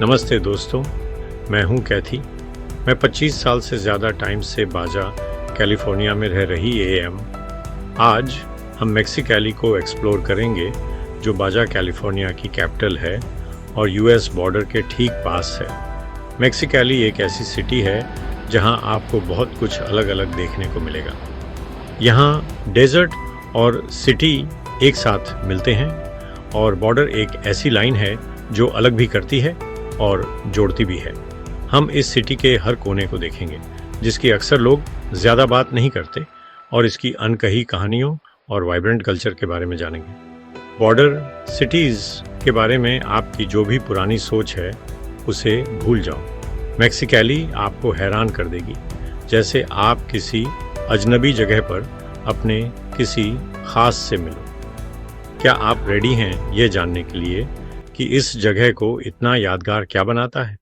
नमस्ते दोस्तों, मैं हूं कैथी। मैं 25 साल से ज़्यादा टाइम से बाजा कैलिफोर्निया में रह रही एएम। आज हम मेक्सिकली को एक्सप्लोर करेंगे, जो बाजा कैलिफोर्निया की कैपिटल है और यूएस बॉर्डर के ठीक पास है। मेक्सिकली एक ऐसी सिटी है जहां आपको बहुत कुछ अलग अलग देखने को मिलेगा। यहां डेजर्ट और सिटी एक साथ मिलते हैं और बॉर्डर एक ऐसी लाइन है जो अलग भी करती है और जोड़ती भी है। हम इस सिटी के हर कोने को देखेंगे, जिसकी अक्सर लोग ज़्यादा बात नहीं करते, और इसकी अनकही कहानियों और वाइब्रेंट कल्चर के बारे में जानेंगे। बॉर्डर सिटीज़ के बारे में आपकी जो भी पुरानी सोच है उसे भूल जाओ। मेक्सिकली आपको हैरान कर देगी, जैसे आप किसी अजनबी जगह पर अपने किसी खास से मिलो। क्या आप रेडी हैं ये जानने के लिए कि इस जगह को इतना यादगार क्या बनाता है?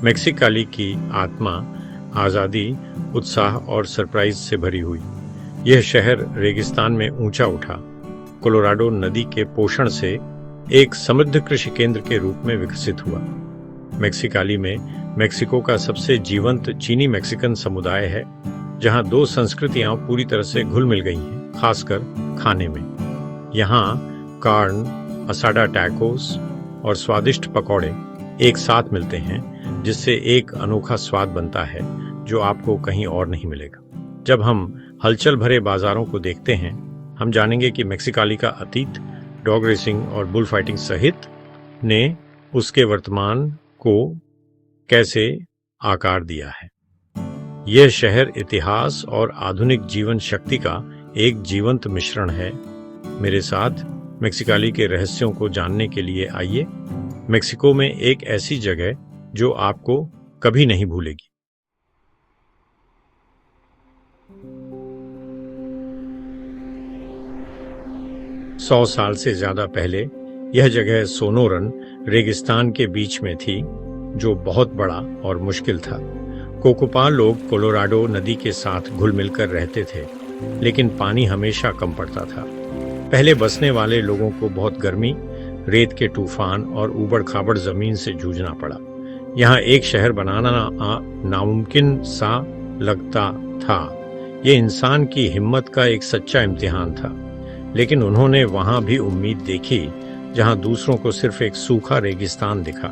मेक्सिकली की आत्मा आज़ादी, उत्साह और सरप्राइज से भरी हुई। यह शहर रेगिस्तान में ऊंचा उठा, कोलोराडो नदी के पोषण से एक समृद्ध कृषि केंद्र के रूप में विकसित हुआ। मेक्सिकली में मेक्सिको का सबसे जीवंत चीनी मैक्सिकन समुदाय है, जहां दो संस्कृतियां पूरी तरह से घुल मिल गई हैं, खासकर खाने में। यहाँ कार्न, असाडा टैकोस और स्वादिष्ट पकौड़े एक साथ मिलते हैं, जिससे एक अनोखा स्वाद बनता है जो आपको कहीं और नहीं मिलेगा। जब हम हलचल भरे बाजारों को देखते हैं, हम जानेंगे कि मेक्सिकली का अतीत, डॉग रेसिंग और बुल फाइटिंग सहित ने उसके वर्तमान को कैसे आकार दिया है। यह शहर इतिहास और आधुनिक जीवन शक्ति का एक जीवंत मिश्रण है। मेरे साथ मेक्सिकली के रहस्यों को जानने के लिए आइए। मेक्सिको में एक ऐसी जगह जो आपको कभी नहीं भूलेगी। सौ साल से ज्यादा पहले यह जगह सोनोरन रेगिस्तान के बीच में थी, जो बहुत बड़ा और मुश्किल था। कोकोपा लोग कोलोराडो नदी के साथ घुल मिलकर रहते थे, लेकिन पानी हमेशा कम पड़ता था। पहले बसने वाले लोगों को बहुत गर्मी, रेत के तूफान और ऊबड़-खाबड़ जमीन से जूझना पड़ा। यहाँ एक शहर बनाना नामुमकिन सा लगता था। ये इंसान की हिम्मत का एक सच्चा इम्तिहान था, लेकिन उन्होंने वहाँ भी उम्मीद देखी, जहाँ दूसरों को सिर्फ एक सूखा रेगिस्तान दिखा।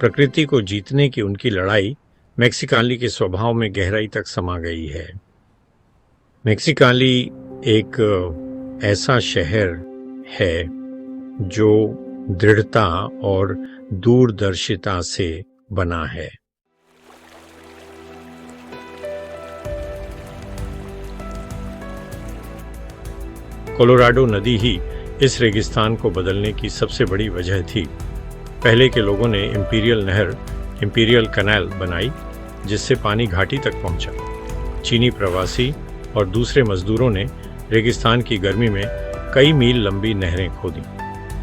प्रकृति को जीतने की उनकी लड़ाई मेक्सिकली के स्वभाव में गहराई तक समा गई है। मेक्सिकली एक ऐसा शहर है जो दृढ़ता और दूरदर्शिता से बना है। कोलोराडो नदी ही इस रेगिस्तान को बदलने की सबसे बड़ी वजह थी। पहले के लोगों ने इंपीरियल नहर, इंपीरियल कैनाल बनाई, जिससे पानी घाटी तक पहुंचा। चीनी प्रवासी और दूसरे मजदूरों ने रेगिस्तान की गर्मी में कई मील लंबी नहरें खोदी।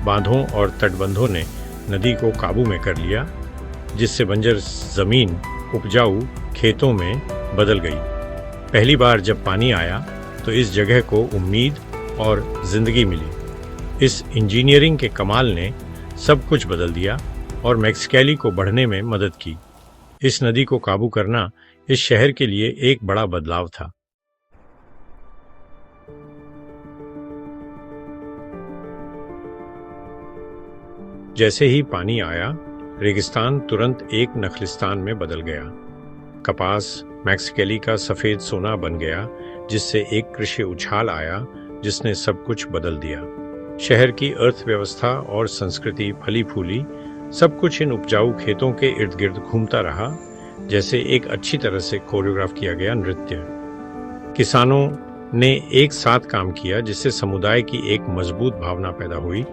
बांधों और तटबंधों ने नदी को काबू में कर लिया, जिससे बंजर जमीन उपजाऊ खेतों में बदल गई। पहली बार जब पानी आया तो इस जगह को उम्मीद और जिंदगी मिली। इस इंजीनियरिंग के कमाल ने सब कुछ बदल दिया और मेक्सिकली को बढ़ने में मदद की। इस नदी को काबू करना इस शहर के लिए एक बड़ा बदलाव था। जैसे ही पानी आया, रेगिस्तान तुरंत एक नखलिस्तान में बदल गया। कपास मेक्सिकली का सफेद सोना बन गया, जिससे एक कृषि उछाल आया जिसने सब कुछ बदल दिया। शहर की अर्थव्यवस्था और संस्कृति फली फूली, सब कुछ इन उपजाऊ खेतों के इर्द गिर्द घूमता रहा, जैसे एक अच्छी तरह से कोरियोग्राफ किया गया नृत्य। किसानों ने एक साथ काम किया, जिससे समुदाय की एक मजबूत भावना पैदा हुई,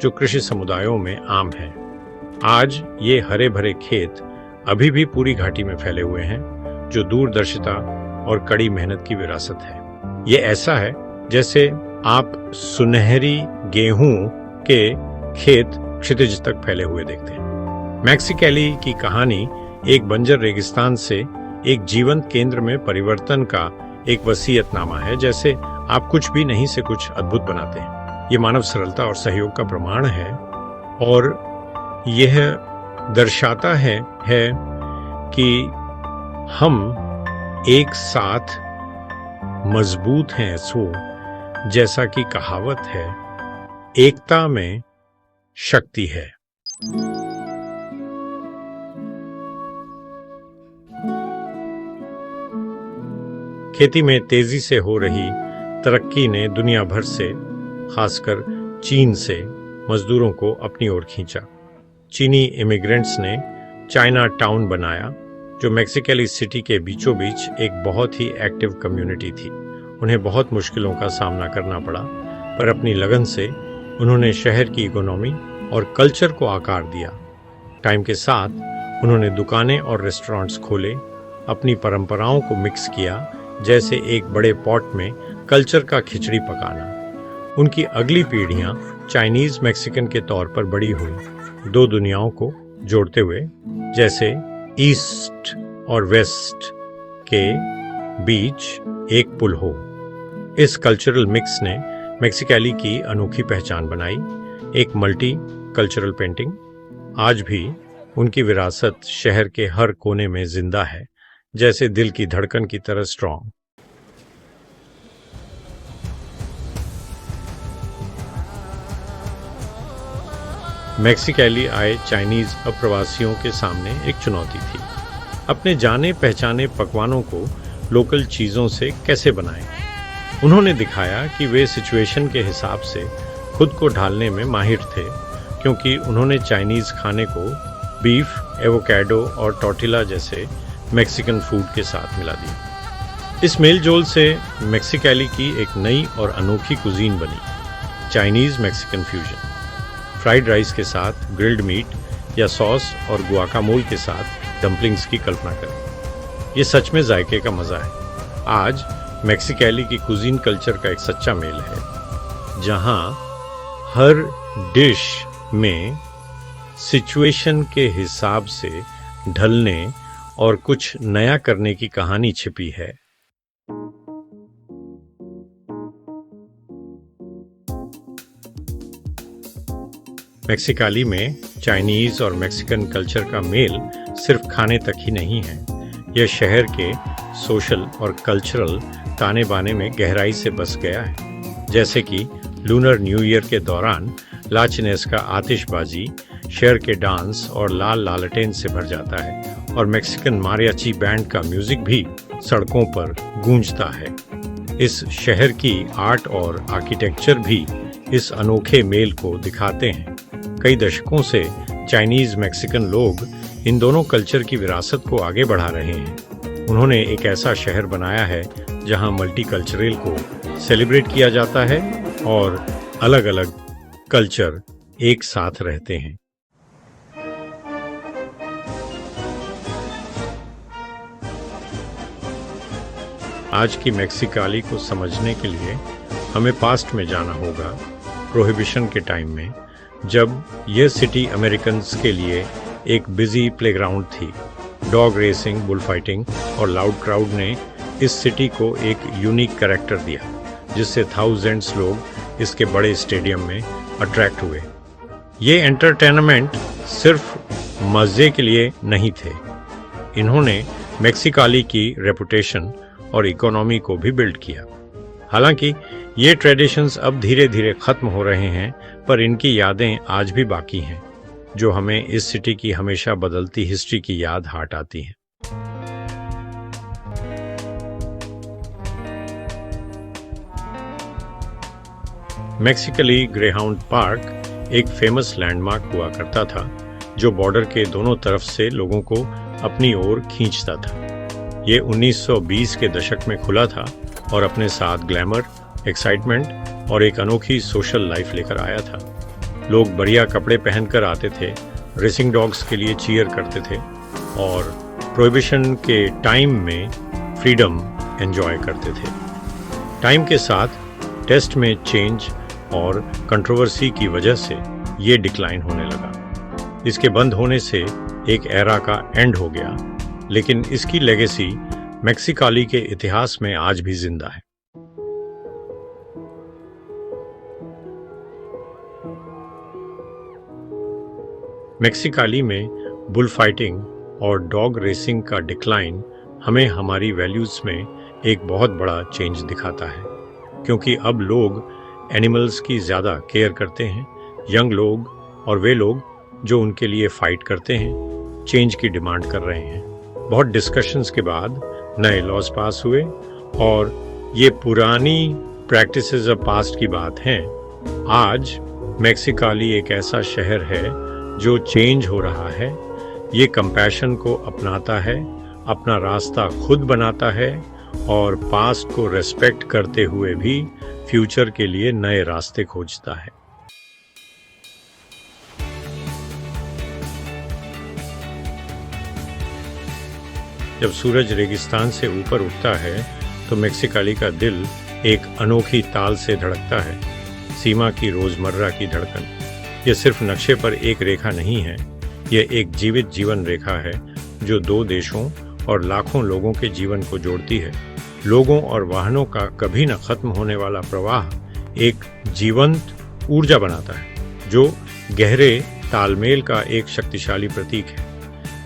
जो कृषि समुदायों में आम है। आज ये हरे भरे खेत अभी भी पूरी घाटी में फैले हुए हैं, जो दूरदर्शिता और कड़ी मेहनत की विरासत है। ये ऐसा है जैसे आप सुनहरी गेहूं के खेत क्षितिज तक फैले हुए देखते हैं। मेक्सिकली की कहानी एक बंजर रेगिस्तान से एक जीवंत केंद्र में परिवर्तन का एक वसीयतनामा है। जैसे आप कुछ भी नहीं से कुछ अद्भुत बनाते हैं। ये मानव सरलता और सहयोग का प्रमाण है और यह दर्शाता है कि हम एक साथ मजबूत हैं। सो जैसा कि कहावत है, एकता में शक्ति है। खेती में तेजी से हो रही तरक्की ने दुनिया भर से, खासकर चीन से, मजदूरों को अपनी ओर खींचा। चीनी इमिग्रेंट्स ने चाइना टाउन बनाया, जो मैक्सिकली सिटी के बीचों बीच एक बहुत ही एक्टिव कम्युनिटी थी। उन्हें बहुत मुश्किलों का सामना करना पड़ा, पर अपनी लगन से उन्होंने शहर की इकोनॉमी और कल्चर को आकार दिया। टाइम के साथ उन्होंने दुकानें और रेस्टोरेंट्स खोले, अपनी परंपराओं को मिक्स किया, जैसे एक बड़े पॉट में कल्चर का खिचड़ी पकाना। उनकी अगली पीढ़ियां चाइनीज मैक्सिकन के तौर पर बड़ी हुई, दो दुनियाओं को जोड़ते हुए, जैसे ईस्ट और वेस्ट के बीच एक पुल हो। इस कल्चरल मिक्स ने मैक्सिकली की अनोखी पहचान बनाई, एक मल्टी कल्चरल पेंटिंग। आज भी उनकी विरासत शहर के हर कोने में जिंदा है, जैसे दिल की धड़कन की तरह स्ट्रॉन्ग। मैक्सिकली आए चाइनीज अप्रवासियों के सामने एक चुनौती थी। अपने जाने पहचाने पकवानों को लोकल चीजों से कैसे बनाएं। उन्होंने दिखाया कि वे सिचुएशन के हिसाब से खुद को ढालने में माहिर थे, क्योंकि उन्होंने चाइनीज खाने को बीफ, एवोकाडो और टॉर्टिला जैसे मैक्सिकन फूड के साथ मिला दिया। इस मेलजोल से मैक्सिकली की एक नई और अनोखी कुजीन बनी, Chinese Mexican fusion. Fried rice के साथ ग्रिल्ड मीट या सॉस और गुआकामोल के साथ डम्पलिंग्स की कल्पना करें। ये सच में जायके का मजा है। आज मैक्सिकली की कुजीन कल्चर का एक सच्चा मेल है, जहां हर डिश में सिचुएशन के हिसाब से ढलने और कुछ नया करने की कहानी छिपी है। मैक्सिकली में चाइनीज और मैक्सिकन कल्चर का मेल सिर्फ खाने तक ही नहीं है, यह शहर के सोशल और कल्चरल ताने बाने में गहराई से बस गया है। जैसे कि लूनर न्यू ईयर के दौरान ला चिनेस का आतिशबाजी शहर के डांस और लाल लालटेन से भर जाता है, और मैक्सिकन मारियाची बैंड का म्यूजिक भी सड़कों पर गूंजता है। इस शहर की आर्ट और आर्किटेक्चर भी इस अनोखे मेल को दिखाते हैं। कई दशकों से चाइनीज मैक्सिकन लोग इन दोनों कल्चर की विरासत को आगे बढ़ा रहे हैं। उन्होंने एक ऐसा शहर बनाया है जहां मल्टीकल्चरल को सेलिब्रेट किया जाता है और अलग अलग कल्चर एक साथ रहते हैं। आज की मैक्सिकली को समझने के लिए हमें पास्ट में जाना होगा, प्रोहिबिशन के टाइम में, जब यह सिटी अमेरिकन्स के लिए एक बिजी प्लेग्राउंड थी। डॉग रेसिंग, बुल फाइटिंग और लाउड क्राउड ने इस सिटी को एक यूनिक कैरेक्टर दिया, जिससे थाउजेंड्स लोग इसके बड़े स्टेडियम में अट्रैक्ट हुए। ये एंटरटेनमेंट सिर्फ मज़े के लिए नहीं थे, इन्होंने मैक्सिकली की रेपुटेशन और इकोनॉमी को भी बिल्ड किया। हालांकि ये ट्रेडिशंस अब धीरे धीरे खत्म हो रहे हैं, पर इनकी यादें आज भी बाकी हैं, जो हमें इस सिटी की हमेशा बदलती हिस्ट्री की याद हाट आती हैं। मैक्सिकली ग्रेहाउंड पार्क एक फेमस लैंडमार्क हुआ करता था, जो बॉर्डर के दोनों तरफ से लोगों को अपनी ओर खींचता था। ये 1920 के दशक में खुला था और अपने साथ ग्लैमर, एक्साइटमेंट और एक अनोखी सोशल लाइफ लेकर आया था। लोग बढ़िया कपड़े पहनकर आते थे, रेसिंग डॉग्स के लिए चीयर करते थे और प्रोहिबिशन के टाइम में फ्रीडम एंजॉय करते थे। टाइम के साथ टेस्ट में चेंज और कंट्रोवर्सी की वजह से ये डिक्लाइन होने लगा। इसके बंद होने से एक एरा का एंड हो गया, लेकिन इसकी लेगेसी मैक्सिकली के इतिहास में आज भी जिंदा है। मेक्सिकाली में बुल फाइटिंग और डॉग रेसिंग का डिक्लाइन हमें हमारी वैल्यूज़ में एक बहुत बड़ा चेंज दिखाता है, क्योंकि अब लोग एनिमल्स की ज़्यादा केयर करते हैं। यंग लोग और वे लोग जो उनके लिए फ़ाइट करते हैं, चेंज की डिमांड कर रहे हैं। बहुत डिस्कशंस के बाद नए लॉज पास हुए और ये पुरानी प्रैक्टिसेस ऑफ पास्ट की बात हैं। आज मेक्सिकाली एक ऐसा शहर है जो चेंज हो रहा है। ये कंपैशन को अपनाता है, अपना रास्ता खुद बनाता है और पास्ट को रेस्पेक्ट करते हुए भी फ्यूचर के लिए नए रास्ते खोजता है। जब सूरज रेगिस्तान से ऊपर उठता है तो मेक्सिकाली का दिल एक अनोखी ताल से धड़कता है। सीमा की रोजमर्रा की धड़कन यह सिर्फ नक्शे पर एक रेखा नहीं है, यह एक जीवित जीवन रेखा है जो दो देशों और लाखों लोगों के जीवन को जोड़ती है। लोगों और वाहनों का कभी न खत्म होने वाला प्रवाह एक जीवंत ऊर्जा बनाता है जो गहरे तालमेल का एक शक्तिशाली प्रतीक है।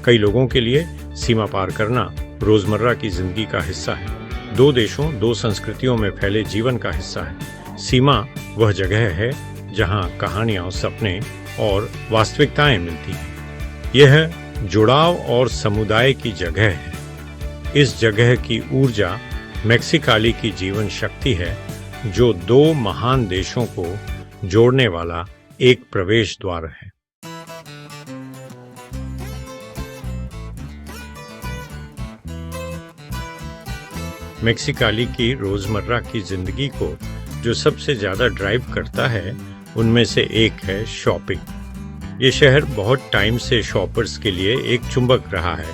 कई लोगों के लिए सीमा पार करना रोजमर्रा की जिंदगी का हिस्सा है, दो देशों दो संस्कृतियों में फैले जीवन का हिस्सा है। सीमा वह जगह है जहां कहानियां, सपने और वास्तविकताएं मिलती हैं। यह जुड़ाव और समुदाय की जगह है। इस जगह की ऊर्जा मेक्सिकाली की जीवन शक्ति है जो दो महान देशों को जोड़ने वाला एक प्रवेश द्वार है। मेक्सिकाली की रोजमर्रा की जिंदगी को जो सबसे ज्यादा ड्राइव करता है उनमें से एक है शॉपिंग। ये शहर बहुत टाइम से शॉपर्स के लिए एक चुंबक रहा है,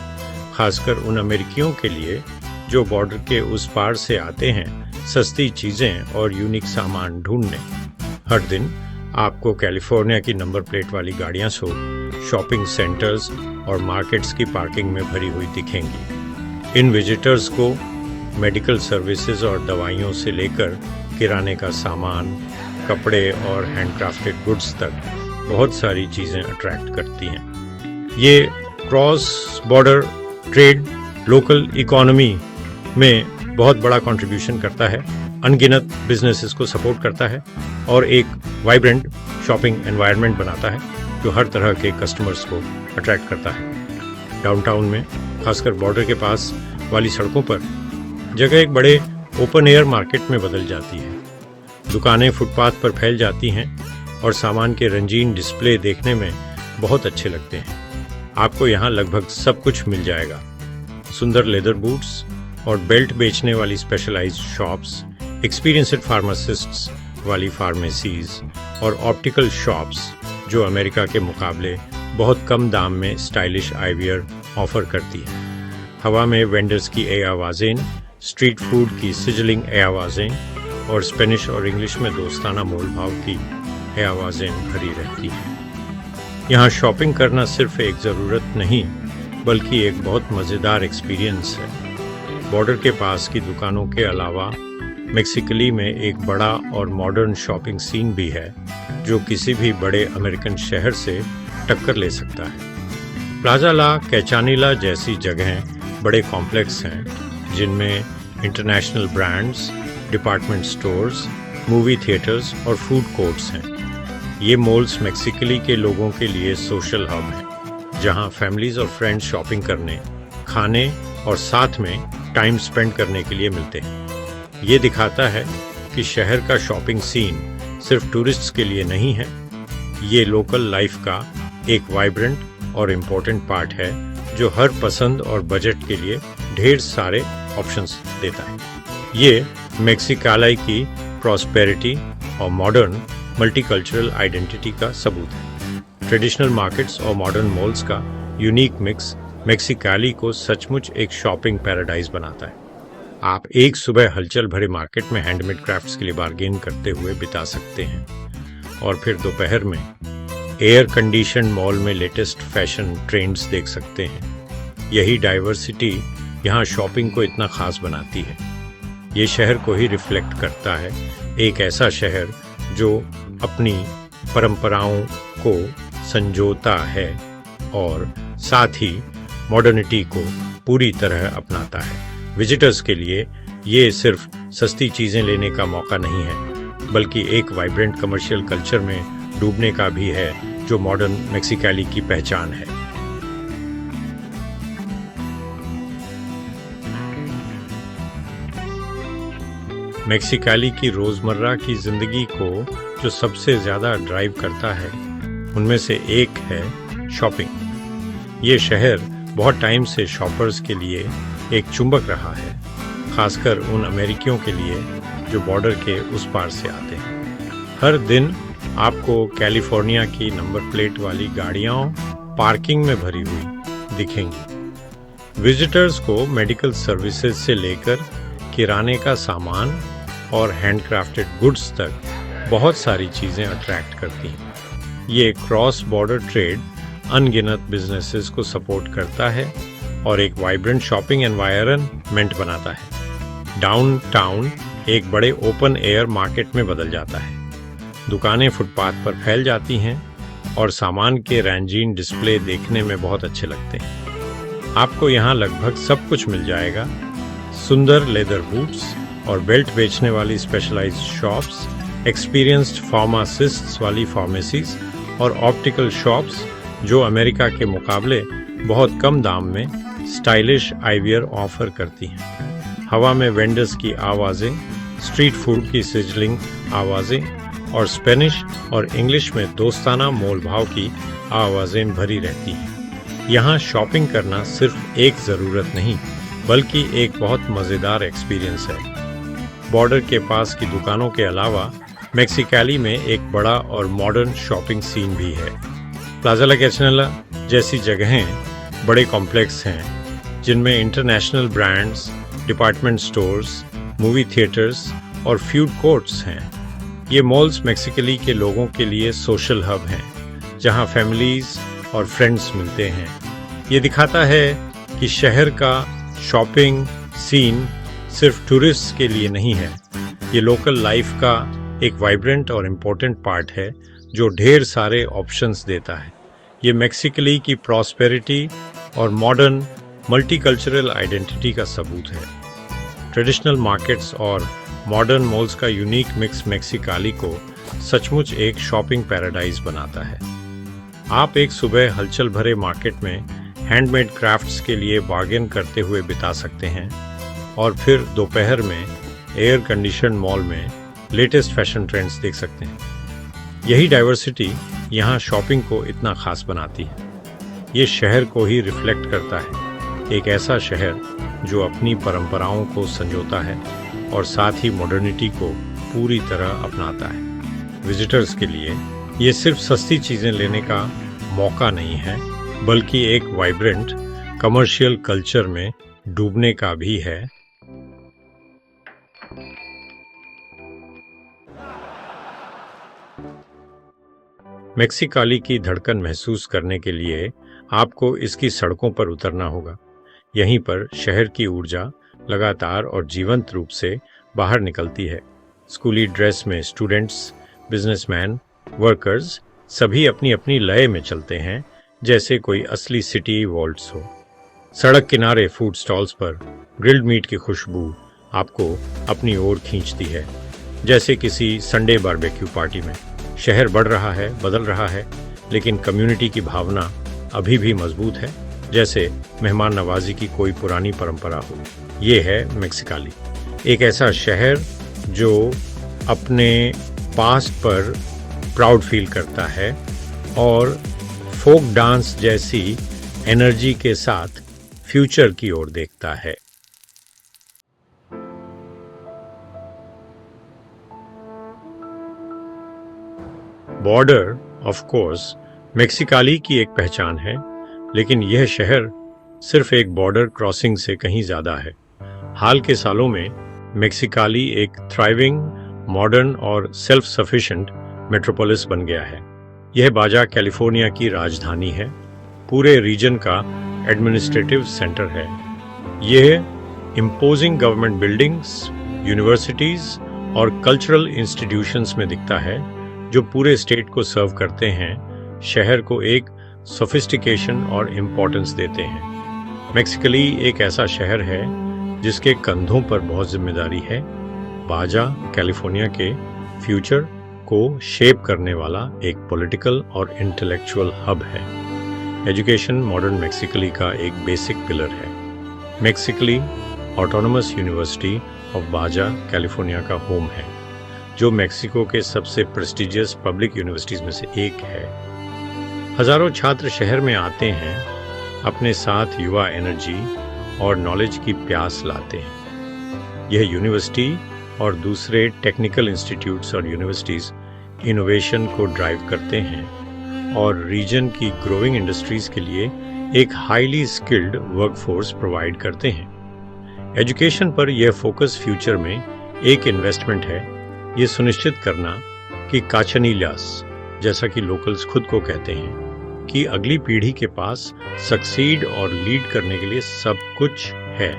खासकर उन अमेरिकियों के लिए जो बॉर्डर के उस पार से आते हैं सस्ती चीजें और यूनिक सामान ढूंढने। हर दिन आपको कैलिफोर्निया की नंबर प्लेट वाली गाड़ियां शॉपिंग सेंटर्स और मार्केट्स की पार्किंग में भरी हुई दिखेंगी। इन विजिटर्स को मेडिकल सर्विसेज और दवाइयों से लेकर किराने का सामान, कपड़े और हैंडक्राफ्टेड गुड्स तक बहुत सारी चीज़ें अट्रैक्ट करती हैं। ये cross border trade local economy में बहुत बड़ा कंट्रीब्यूशन करता है, अनगिनत बिजनेसेस को सपोर्ट करता है और एक वाइब्रेंट शॉपिंग एनवायरनमेंट बनाता है जो हर तरह के कस्टमर्स को अट्रैक्ट करता है। डाउनटाउन में, खासकर बॉर्डर के पास वाली सड़कों पर, जगह एक बड़े ओपन एयर मार्केट में बदल जाती है। दुकानें फुटपाथ पर फैल जाती हैं और सामान के रंगीन डिस्प्ले देखने में बहुत अच्छे लगते हैं। आपको यहाँ लगभग सब कुछ मिल जाएगा। सुंदर लेदर बूट्स और बेल्ट बेचने वाली स्पेशलाइज्ड शॉप्स, एक्सपीरियंस्ड फार्मासिस्ट्स वाली फार्मेसीज और ऑप्टिकल शॉप्स जो अमेरिका के मुकाबले बहुत कम दाम में स्टाइलिश आईवियर ऑफर करती हैं। हवा में वेंडर्स की ए आवाज़ें, स्ट्रीट फूड की सिजलिंग ए आवाज़ें और स्पेनिश और इंग्लिश में दोस्ताना मोल भाव की ए आवाज़ें भरी रहती हैं। यहाँ शॉपिंग करना सिर्फ एक ज़रूरत नहीं बल्कि एक बहुत मज़ेदार एक्सपीरियंस है। बॉर्डर के पास की दुकानों के अलावा मेक्सिकली में एक बड़ा और मॉडर्न शॉपिंग सीन भी है जो किसी भी बड़े अमेरिकन शहर से टक्कर ले सकता है। प्लाजा ला कैचानिला जैसी जगहें बड़े कॉम्प्लेक्स हैं जिनमें international brands, department stores, movie theatres और फूड कोर्ट्स हैं। ये मॉल्स मेक्सिकली के लोगों के लिए सोशल हब हैं जहां फैमिलीज और फ्रेंड्स शॉपिंग करने, खाने और साथ में टाइम स्पेंड करने के लिए मिलते हैं। ये दिखाता है कि शहर का शॉपिंग सीन सिर्फ टूरिस्ट्स के लिए नहीं है, ये लोकल लाइफ का एक वाइब्रेंट और इम्पोर्टेंट पार्ट है जो हर पसंद और बजट के लिए ढेर सारे ऑप्शंस देता है। ये मेक्सिकाली की प्रॉस्पेरिटी और मॉडर्न मल्टीकल्चरल आइडेंटिटी का सबूत है। ट्रेडिशनल मार्केट्स और मॉडर्न मॉल्स का यूनिक मिक्स मेक्सिकाली को सचमुच एक शॉपिंग पैराडाइज बनाता है। आप एक सुबह हलचल भरे मार्केट में हैंडमेड क्राफ्ट्स के लिए बार्गेन करते हुए बिता सकते हैं और फिर दोपहर में एयर कंडीशन मॉल में लेटेस्ट फैशन ट्रेंड्स देख सकते हैं। यही डाइवर्सिटी यहाँ शॉपिंग को इतना खास बनाती है। ये शहर को ही रिफ्लेक्ट करता है, एक ऐसा शहर जो अपनी परंपराओं को संजोता है और साथ ही मॉडर्निटी को पूरी तरह अपनाता है। विजिटर्स के लिए ये सिर्फ सस्ती चीजें लेने का मौका नहीं है, बल्कि एक वाइब्रेंट कमर्शियल कल्चर में डूबने का भी है, जो मॉडर्न मेक्सिकाली की पहचान है। मेक्सिकाली की रोजमर्रा की जिंदगी को जो सबसे ज्यादा ड्राइव करता है, उनमें से एक है शॉपिंग। ये शहर बहुत टाइम से शॉपर्स के लिए एक चुंबक रहा है, खासकर उन अमेरिकियों के लिए जो बॉर्डर के उस पार से आते हैं। हर दिन आपको कैलिफोर्निया की नंबर प्लेट वाली गाड़ियां पार्किंग में भरी हुई दिखेंगी। विजिटर्स को मेडिकल सर्विसेज से लेकर किराने का सामान और हैंडक्राफ्टेड गुड्स तक बहुत सारी चीज़ें अट्रैक्ट करती हैं। ये क्रॉस बॉर्डर ट्रेड अनगिनत बिजनेसेस को सपोर्ट करता है और एक वाइब्रेंट शॉपिंग एनवायरनमेंट बनाता है। डाउनटाउन एक बड़े ओपन एयर मार्केट में बदल जाता है। दुकानें फुटपाथ पर फैल जाती हैं और सामान के रंगीन डिस्प्ले देखने में बहुत अच्छे लगते हैं। आपको यहाँ लगभग सब कुछ मिल जाएगा। सुंदर लेदर बूट्स और बेल्ट बेचने वाली स्पेशलाइज्ड शॉप्स, एक्सपीरियंस्ड फार्मासिस्ट्स वाली फार्मेसीज और ऑप्टिकल शॉप्स जो अमेरिका के मुकाबले बहुत कम दाम में स्टाइलिश आईवियर ऑफर करती हैं। हवा में वेंडर्स की आवाज़ें, स्ट्रीट फूड की सिजलिंग आवाज़ें और स्पेनिश और इंग्लिश में दोस्ताना मोल भाव की आवाज़ें भरी रहती हैं। यहाँ शॉपिंग करना सिर्फ एक ज़रूरत नहीं, बल्कि एक बहुत मज़ेदार एक्सपीरियंस है। बॉर्डर के पास की दुकानों के अलावा मेक्सिकाली में एक बड़ा और मॉडर्न शॉपिंग सीन भी है। प्लाजा ला कैचनला जैसी जगहें बड़े कॉम्प्लेक्स हैं, जिनमें international brands, department stores, movie theatres और फूड कोर्ट्स हैं। ये मॉल्स मेक्सिकली के लोगों के लिए सोशल हब हैं, जहां फैमिलीज और फ्रेंड्स मिलते हैं। ये दिखाता है कि शहर का शॉपिंग सीन सिर्फ टूरिस्ट के लिए नहीं है, ये लोकल लाइफ का एक वाइब्रेंट और इम्पोर्टेंट पार्ट है जो ढेर सारे ऑप्शंस देता है। ये मेक्सिकली की प्रॉस्पेरिटी और मॉडर्न मल्टीकल्चरल आइडेंटिटी का सबूत है। ट्रेडिशनल मार्केट्स और मॉडर्न मॉल्स का यूनिक मिक्स मेक्सिकाली को सचमुच एक शॉपिंग पैराडाइज बनाता है। आप एक सुबह हलचल भरे मार्केट में हैंडमेड क्राफ्ट्स के लिए बार्गेन करते हुए बिता सकते हैं और फिर दोपहर में एयर कंडीशन मॉल में लेटेस्ट फैशन ट्रेंड्स देख सकते हैं। यही डाइवर्सिटी यहाँ शॉपिंग को इतना खास बनाती है। ये शहर को ही रिफ्लेक्ट करता है, एक ऐसा शहर जो अपनी परंपराओं को संजोता है और साथ ही मॉडर्निटी को पूरी तरह अपनाता है। विजिटर्स के लिए ये सिर्फ सस्ती चीज़ें लेने का मौका नहीं है, बल्कि एक वाइब्रेंट कमर्शियल कल्चर में डूबने का भी है। मेक्सिकाली की धड़कन महसूस करने के लिए आपको इसकी सड़कों पर उतरना होगा। यहीं पर शहर की ऊर्जा लगातार और जीवंत रूप से बाहर निकलती है। स्कूली ड्रेस में स्टूडेंट्स, बिजनेसमैन, वर्कर्स सभी अपनी अपनी लय में चलते हैं, जैसे कोई असली सिटी वॉल्ट्स हो। सड़क किनारे फूड स्टॉल्स पर ग्रिल्ड मीट की खुशबू आपको अपनी ओर खींचती है, जैसे किसी संडे बारबेक्यू पार्टी में। शहर बढ़ रहा है, बदल रहा है, लेकिन कम्युनिटी की भावना अभी भी मजबूत है, जैसे मेहमान नवाजी की कोई पुरानी परंपरा हो। ये है मेक्सिकाली, एक ऐसा शहर जो अपने पास्ट पर प्राउड फील करता है और फोक डांस जैसी एनर्जी के साथ फ्यूचर की ओर देखता है। बॉर्डर ऑफ कोर्स मेक्सिकाली की एक पहचान है, लेकिन यह शहर सिर्फ एक बॉर्डर क्रॉसिंग से कहीं ज़्यादा है। हाल के सालों में मेक्सिकाली एक थ्राइविंग, मॉडर्न और सेल्फ सफिशिएंट मेट्रोपोलिस बन गया है। यह बाजा कैलिफोर्निया की राजधानी है, पूरे रीजन का एडमिनिस्ट्रेटिव सेंटर है। यह इम्पोजिंग गवर्नमेंट बिल्डिंग्स, यूनिवर्सिटीज़ और कल्चरल इंस्टीट्यूशंस में दिखता है, जो पूरे स्टेट को सर्व करते हैं। शहर को एक सोफिस्टिकेशन और इम्पोर्टेंस देते हैं। मेक्सिकली एक ऐसा शहर है जिसके कंधों पर बहुत जिम्मेदारी है। बाजा कैलिफोर्निया के फ्यूचर को शेप करने वाला एक पॉलिटिकल और इंटेलेक्चुअल हब है। एजुकेशन मॉडर्न मेक्सिकली का एक बेसिक पिलर है। मेक्सिकली ऑटोनोमस यूनिवर्सिटी ऑफ बाजा कैलिफोर्निया का होम है, जो मेक्सिको के सबसे प्रेस्टिजियस पब्लिक यूनिवर्सिटीज में से एक है। हजारों छात्र शहर में आते हैं, अपने साथ युवा एनर्जी और नॉलेज की प्यास लाते हैं। यह यूनिवर्सिटी और दूसरे टेक्निकल इंस्टीट्यूट्स और यूनिवर्सिटीज इनोवेशन को ड्राइव करते हैं और रीजन की ग्रोइंग इंडस्ट्रीज के लिए एक हाईली स्किल्ड वर्कफोर्स प्रोवाइड करते हैं। एजुकेशन पर यह फोकस फ्यूचर में एक इन्वेस्टमेंट है, ये सुनिश्चित करना कि काचनीलास, जैसा कि लोकल्स खुद को कहते हैं, कि अगली पीढ़ी के पास सक्सीड और लीड करने के लिए सब कुछ है।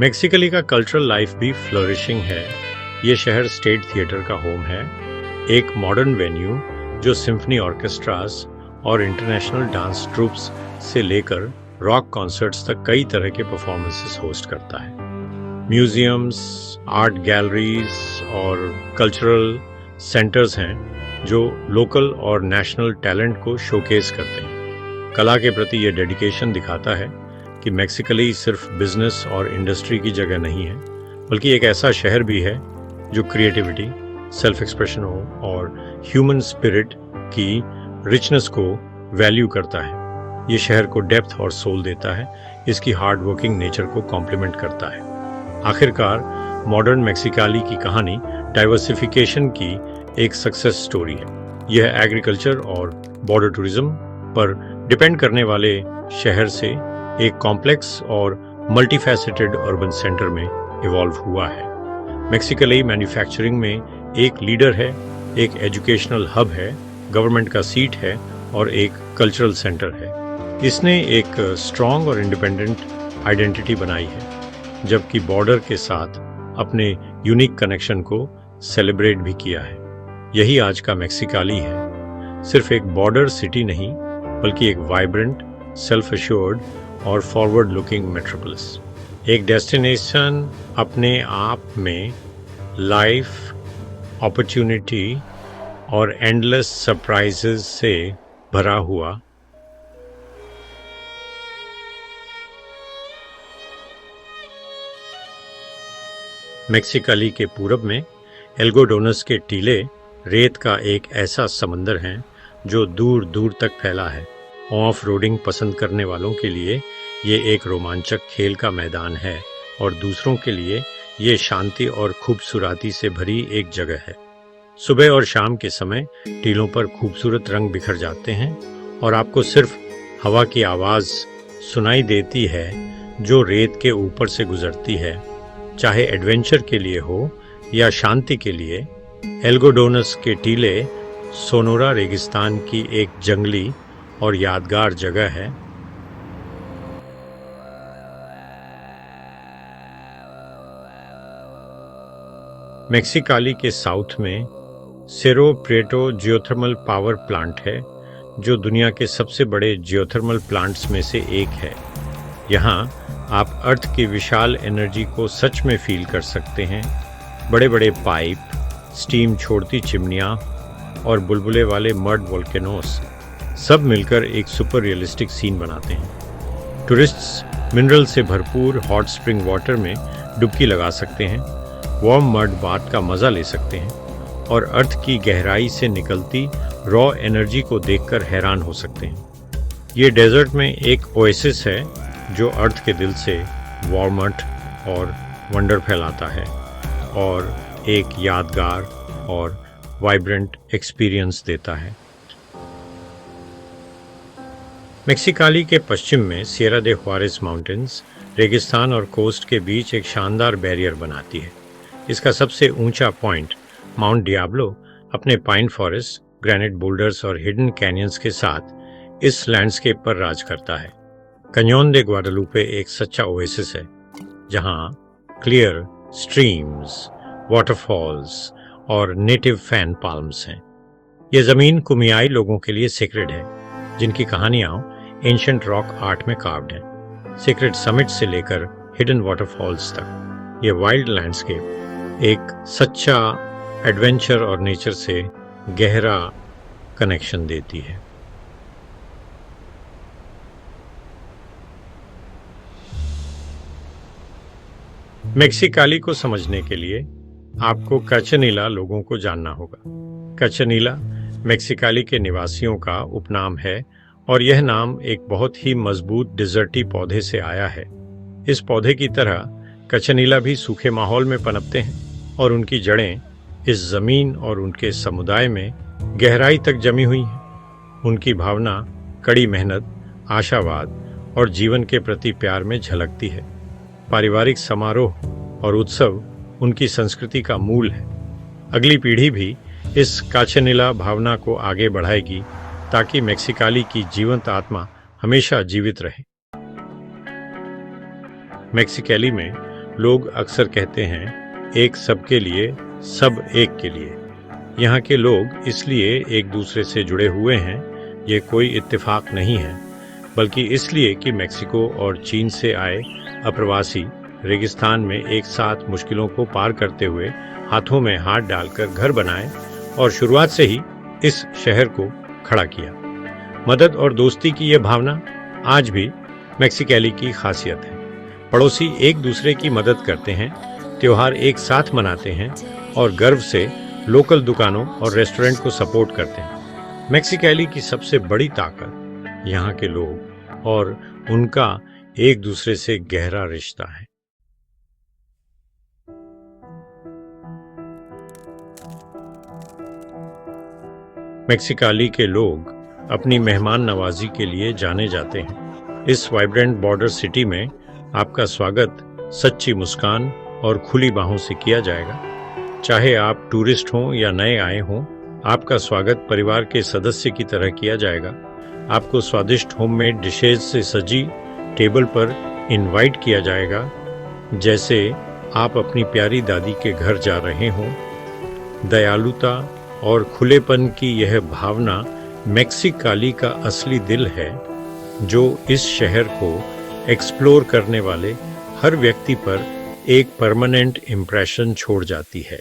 मेक्सिकली का कल्चरल लाइफ भी फ्लोरिशिंग है। ये शहर स्टेट थिएटर का होम है, एक मॉडर्न वेन्यू जो सिम्फनी ऑर्केस्ट्रास और इंटरनेशनल डांस ट्रूप्स से लेकर रॉक कॉन्सर्ट्स तक कई तरह के परफॉर्मेंसेस होस्ट करता है। म्यूजियम्स, आर्ट गैलरीज और कल्चरल सेंटर्स हैं जो लोकल और नेशनल टैलेंट को शोकेस करते हैं। कला के प्रति यह डेडिकेशन दिखाता है कि मेक्सिकली सिर्फ बिजनेस और इंडस्ट्री की जगह नहीं है, बल्कि एक ऐसा शहर भी है जो क्रिएटिविटी, सेल्फ एक्सप्रेशन और ह्यूमन स्पिरिट की रिचनेस को वैल्यू करता है। ये शहर को डेप्थ और सोल देता है, इसकी हार्ड वर्किंग नेचर को कॉम्प्लीमेंट करता है। आखिरकार मॉडर्न मेक्सिकाली की कहानी डाइवर्सिफिकेशन की एक सक्सेस स्टोरी है। यह एग्रीकल्चर और बॉर्डर टूरिज्म पर डिपेंड करने वाले शहर से एक कॉम्प्लेक्स और मल्टीफैसेटेड अर्बन सेंटर में इवॉल्व हुआ है। मेक्सिकली मैन्युफैक्चरिंग में एक लीडर है, एक एजुकेशनल हब है, गवर्नमेंट का सीट है और एक कल्चरल सेंटर है। इसने एक स्ट्रॉन्ग और इंडिपेंडेंट आइडेंटिटी बनाई है, जबकि बॉर्डर के साथ अपने यूनिक कनेक्शन को सेलिब्रेट भी किया है। यही आज का मेक्सिकाली है, सिर्फ एक बॉर्डर सिटी नहीं, बल्कि एक वाइब्रेंट, सेल्फ एश्योर्ड और फॉरवर्ड लुकिंग मेट्रोपोलिस। एक डेस्टिनेशन अपने आप में लाइफ, अपॉर्चुनिटी और एंडलेस सरप्राइजेस से भरा हुआ। मेक्सिकली के पूरब में एल्गोडोनस के टीले रेत का एक ऐसा समंदर है जो दूर दूर तक फैला है। ऑफ रोडिंग पसंद करने वालों के लिए ये एक रोमांचक खेल का मैदान है और दूसरों के लिए ये शांति और खूबसूरती से भरी एक जगह है। सुबह और शाम के समय टीलों पर खूबसूरत रंग बिखर जाते हैं और आपको सिर्फ हवा की आवाज़ सुनाई देती है जो रेत के ऊपर से गुजरती है। चाहे एडवेंचर के लिए हो या शांति के लिए, एल्गोडोनस के टीले सोनोरा रेगिस्तान की एक जंगली और यादगार जगह है। मेक्सिकाली के साउथ में sero Preto geothermal power plant है, जो दुनिया के सबसे बड़े जियोथर्मल प्लांट्स में से एक है। यहाँ आप अर्थ की विशाल एनर्जी को सच में फील कर सकते हैं। बड़े बड़े पाइप, स्टीम छोड़ती चिमनियाँ और बुलबुले वाले मड वोल्केनोस सब मिलकर एक सुपर रियलिस्टिक सीन बनाते हैं। टूरिस्ट्स मिनरल से भरपूर हॉट स्प्रिंग वाटर में डुबकी लगा सकते हैं, वार्म मड बाथ का मज़ा ले सकते हैं और अर्थ की गहराई से निकलती रॉ एनर्जी को देखकर हैरान हो सकते हैं। ये डेजर्ट में एक ओएसिस है जो अर्थ के दिल से वार्मथ और वंडर फैलाता है और एक यादगार और वाइब्रेंट एक्सपीरियंस देता है। मेक्सिकाली के पश्चिम में सियरा दे ख्वारिस माउंटेन्स रेगिस्तान और कोस्ट के बीच एक शानदार बैरियर बनाती है। इसका सबसे ऊंचा पॉइंट माउंट डियाब्लो अपने पाइन फॉरेस्ट, ग्रेनाइट बोल्डर्स और हिडन कैनियंस के साथ इस लैंडस्केप पर राज करता है। कैन्योन दे ग्वाडालुपे एक सच्चा ओएसिस है, जहां क्लियर स्ट्रीम्स, वाटरफॉल्स और नेटिव फैन पाल्म्स हैं। यह ज़मीन कुमियाई लोगों के लिए सेक्रेड है। जिनकी कहानियां एंशिएंट रॉक आर्ट में कार्व्ड हैं। सीक्रेट समिट से लेकर हिडन वाटरफॉल्स तक ये वाइल्ड लैंडस्केप एक सच्चा एडवेंचर और नेचर से गहरा कनेक्शन देती है। मेक्सिकाली को समझने के लिए आपको कचनीला लोगों को जानना होगा। कचनीला मेक्सिकाली के निवासियों का उपनाम है और यह नाम एक बहुत ही मजबूत डिजर्टी पौधे से आया है। इस पौधे की तरह कचनीला भी सूखे माहौल में पनपते हैं और उनकी जड़ें इस जमीन और उनके समुदाय में गहराई तक जमी हुई हैं। उनकी भावना कड़ी मेहनत, आशावाद और जीवन के प्रति प्यार में झलकती है। पारिवारिक समारोह और उत्सव उनकी संस्कृति का मूल है। अगली पीढ़ी भी इस काचनीला भावना को आगे बढ़ाएगी ताकि मेक्सिकाली की जीवंत आत्मा हमेशा जीवित रहे। मेक्सिकाली में लोग अक्सर कहते हैं, एक सबके लिए, सब एक के लिए। यहाँ के लोग इसलिए एक दूसरे से जुड़े हुए हैं, ये कोई इत्तेफाक नहीं है, बल्कि इसलिए कि मेक्सिको और चीन से आए अप्रवासी रेगिस्तान में एक साथ मुश्किलों को पार करते हुए हाथों में हाथ डालकर घर बनाए और शुरुआत से ही इस शहर को खड़ा किया। मदद और दोस्ती की यह भावना आज भी मेक्सिकाली की खासियत है। पड़ोसी एक दूसरे की मदद करते हैं, त्योहार एक साथ मनाते हैं और गर्व से लोकल दुकानों और रेस्टोरेंट को सपोर्ट करते हैं। मेक्सिकाली की सबसे बड़ी ताकत यहाँ के लोग और उनका एक दूसरे से गहरा रिश्ता है। मेक्सिकाली के लोग अपनी मेहमान नवाजी के लिए जाने जाते हैं। इस वाइब्रेंट बॉर्डर सिटी में आपका स्वागत सच्ची मुस्कान और खुली बाहों से किया जाएगा। चाहे आप टूरिस्ट हों या नए आए हों, आपका स्वागत परिवार के सदस्य की तरह किया जाएगा। आपको स्वादिष्ट होममेड डिशेज से सजी टेबल पर इनवाइट किया जाएगा, जैसे आप अपनी प्यारी दादी के घर जा रहे हों। दयालुता और खुलेपन की यह भावना मेक्सिकाली का असली दिल है, जो इस शहर को एक्सप्लोर करने वाले हर व्यक्ति पर एक परमानेंट इम्प्रेशन छोड़ जाती है।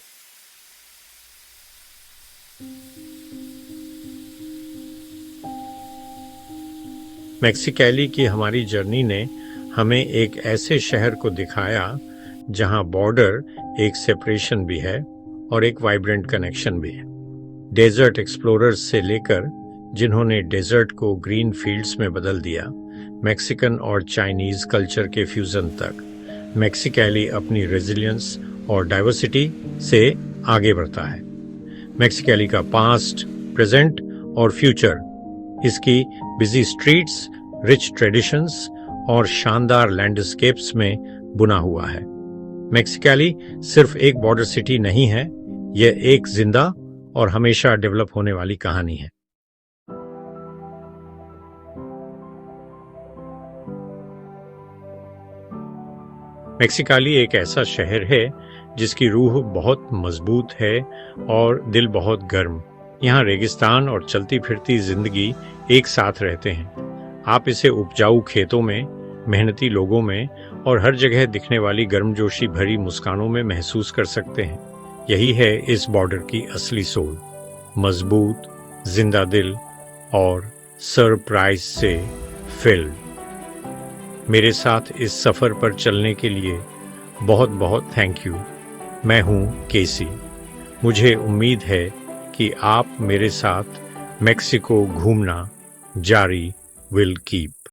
मेक्सिकाली की हमारी जर्नी ने हमें एक ऐसे शहर को दिखाया जहां बॉर्डर एक सेपरेशन भी है और एक वाइब्रेंट कनेक्शन भी है। डेजर्ट एक्सप्लोरर्स से लेकर जिन्होंने डेजर्ट को ग्रीन फील्ड्स में बदल दिया, मैक्सिकन और चाइनीज कल्चर के फ्यूजन तक, मेक्सिकाली अपनी रेजिलियंस और डाइवर्सिटी से आगे बढ़ता है। मेक्सिकाली का पास्ट, प्रेजेंट और फ्यूचर इसकी बिजी स्ट्रीट्स, रिच ट्रेडिशंस और शानदार लैंडस्केप्स में बुना हुआ है। मेक्सिकाली सिर्फ एक बॉर्डर सिटी नहीं है, यह एक जिंदा और हमेशा डेवलप होने वाली कहानी है। मेक्सिकाली एक ऐसा शहर है जिसकी रूह बहुत मजबूत है और दिल बहुत गर्म। यहाँ रेगिस्तान और चलती फिरती जिंदगी एक साथ रहते हैं। आप इसे उपजाऊ खेतों में, मेहनती लोगों में और हर जगह दिखने वाली गर्मजोशी भरी मुस्कानों में महसूस कर सकते हैं। यही है इस बॉर्डर की असली सोल, मजबूत, जिंदा दिल और सरप्राइज से फिल्ड। मेरे साथ इस सफर पर चलने के लिए बहुत बहुत थैंक यू। मैं हूं केसी। मुझे उम्मीद है कि आप मेरे साथ मेक्सिको घूमना जारी विल कीप।